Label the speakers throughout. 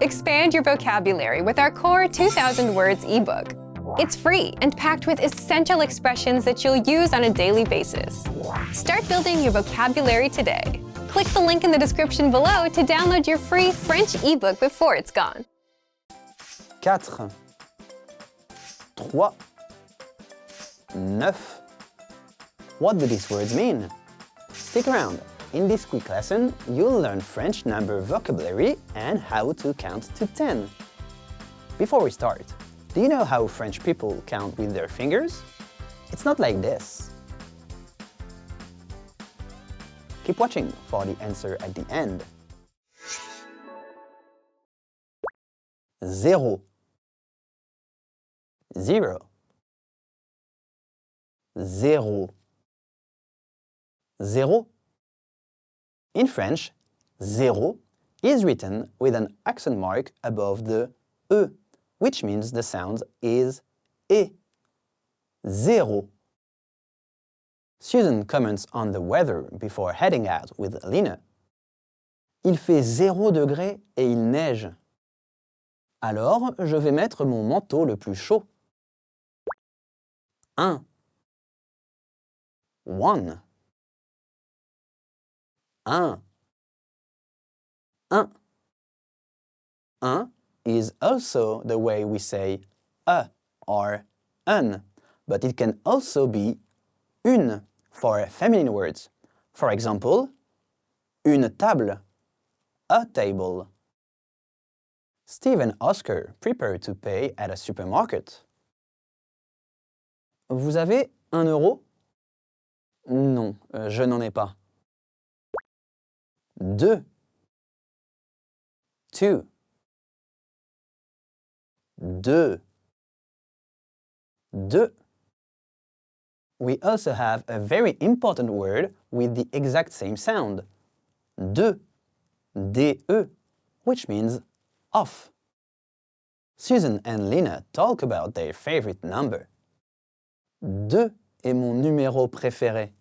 Speaker 1: Expand your vocabulary with our Core 2000 Words ebook. It's free and packed with essential expressions that you'll use on a daily basis. Start building your vocabulary today. Click the link in the description below to download your free French ebook before it's gone.
Speaker 2: 4 3 9. What do these words mean? Stick around. In this quick lesson, you'll learn French number vocabulary and how to count to 10. Before we start, do you know how French people count with their fingers? It's not like this. Keep watching for the answer at the end. 0 0 0 0. In French, zéro is written with an accent mark above the E, which means the sound is E. Zéro. Susan comments on the weather before heading out with Lina. Il fait 0 degré et il neige. Alors, je vais mettre mon manteau le plus chaud. 1 1 1 1 1 is also the way we say a or un, but it can also be une for feminine words. For example, une table, a table. Steve and Oscar prepare to pay at a supermarket. Vous avez 1 euro? Non, je n'en ai pas. 2 2 2 2. We also have a very important word with the exact same sound. De, de, which means off. Susan and Lina talk about their favorite number. 2 est mon numéro préféré.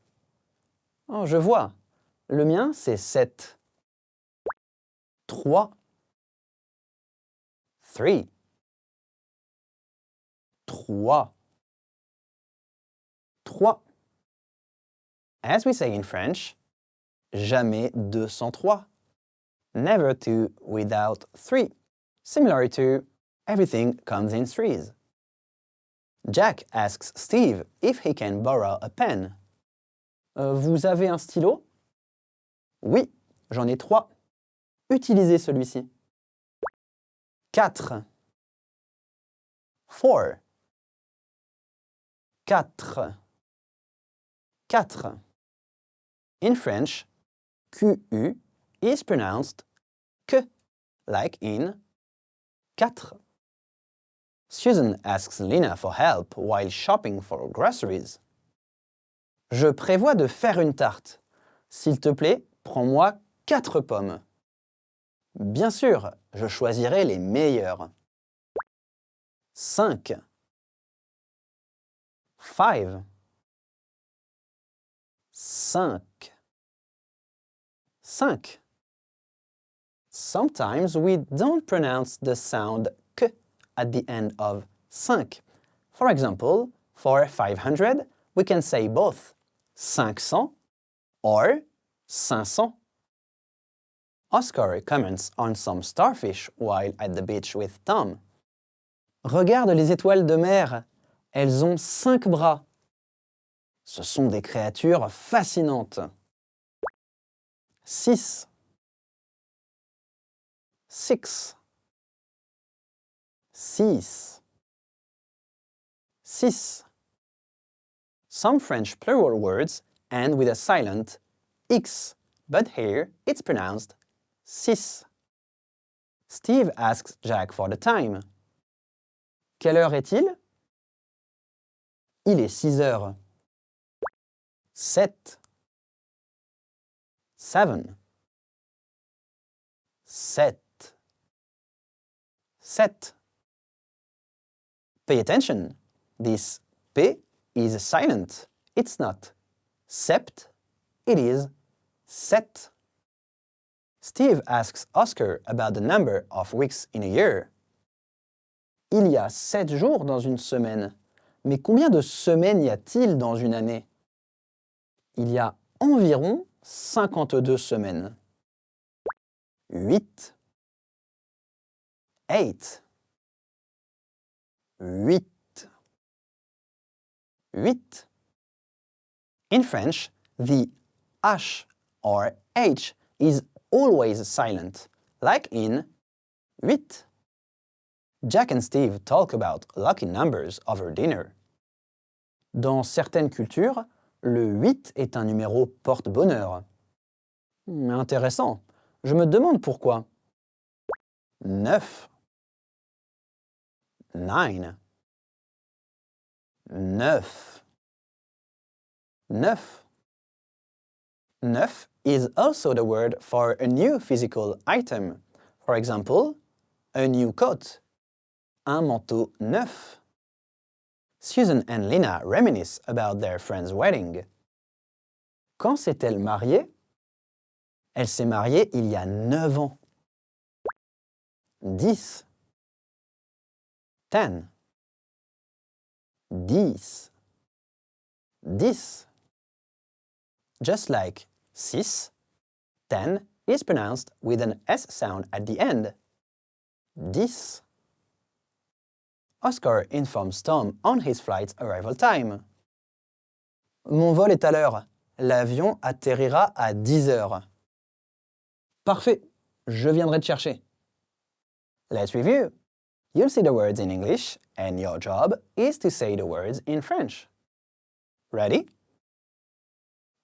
Speaker 2: Oh, je vois. Le mien, c'est 7. 3 3 3 3. As we say in French, jamais 2 sans 3. Never 2 without 3. Similar to everything comes in threes. Jack asks Steve if he can borrow a pen. Vous avez un stylo? Oui, j'en ai 3. Utilisez celui-ci. 4 4 4 4. In French, QU is pronounced que, like in 4. Susan asks Lina for help while shopping for groceries. Je prévois de faire une tarte. S'il te plaît, prends-moi 4 pommes. Bien sûr, je choisirai les meilleures. 5 5 5 5. Sometimes we don't pronounce the sound k at the end of 5. For example, for 500, we can say both 500 or 500. Oscar comments on some starfish while at the beach with Tom. Regarde les étoiles de mer, elles ont 5 bras. Ce sont des créatures fascinantes. 6 6 6 6. Some French plural words end with a silent x, but here it's pronounced 6. Steve asks Jack for the time. Quelle heure est-il? Il est 6 heures. 7 7 7 7. Pay attention. This P is silent. It's not sept, it is set. Steve asks Oscar about the number of weeks in a year. Il y a 7 jours dans une semaine. Mais combien de semaines y a-t-il dans une année? Il y a environ 52 semaines. 8. 8. 8. 8. In French, the H or H is always silent, like in 8. Jack and Steve talk about lucky numbers over dinner. Dans certaines cultures, le 8 est un numéro porte-bonheur. Intéressant. Je me demande pourquoi. 9. 9. 9. 9. 9 is also the word for a new physical item. For example, a new coat. Un manteau neuf. Susan and Lina reminisce about their friend's wedding. Quand s'est-elle mariée? Elle s'est mariée il y a 9 ans. 10. 10. 10. 10. Just like 6, 10 is pronounced with an S sound at the end. 10. Oscar informs Tom on his flight's arrival time. Mon vol est à l'heure. L'avion atterrira à 10 heures. Parfait, je viendrai te chercher. Let's review. You'll see the words in English, and your job is to say the words in French. Ready?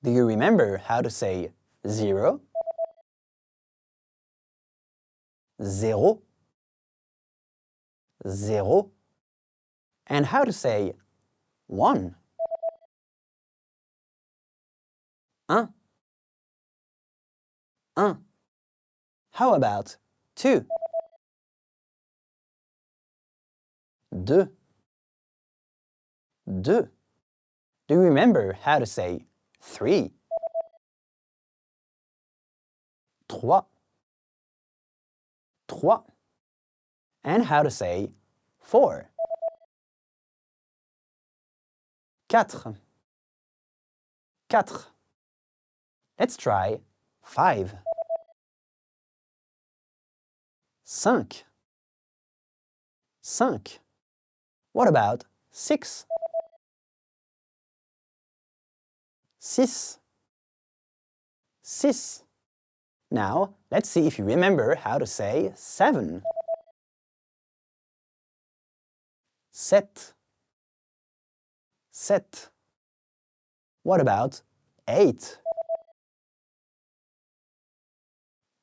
Speaker 2: Do you remember how to say 0? 0. 0. And how to say 1? 1. 1. How about 2? 2. 2. Do you remember how to say 3? 3. 3. And how to say 4? 4. 4. Let's try 5. 5. 5. What about 6? 6. 6. Now, let's see if you remember how to say 7. 7. 7. What about 8?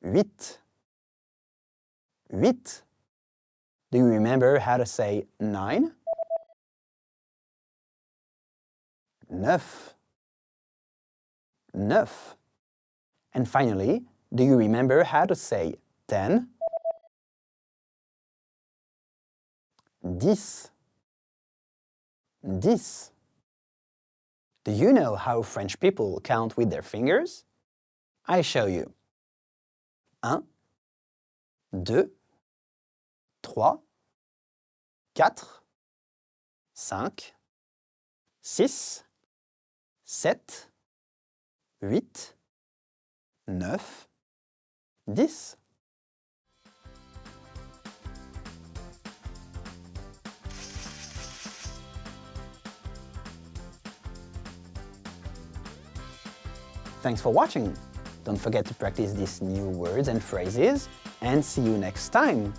Speaker 2: 8. 8. Do you remember how to say 9? 9. 9. And finally, do you remember how to say 10? 10. 10. Do you know how French people count with their fingers? I show you. 1, 2, 3, 4, 5, 6, 7, 8, 9, 10. Thanks for watching. Don't forget to practice these new words and phrases, and see you next time.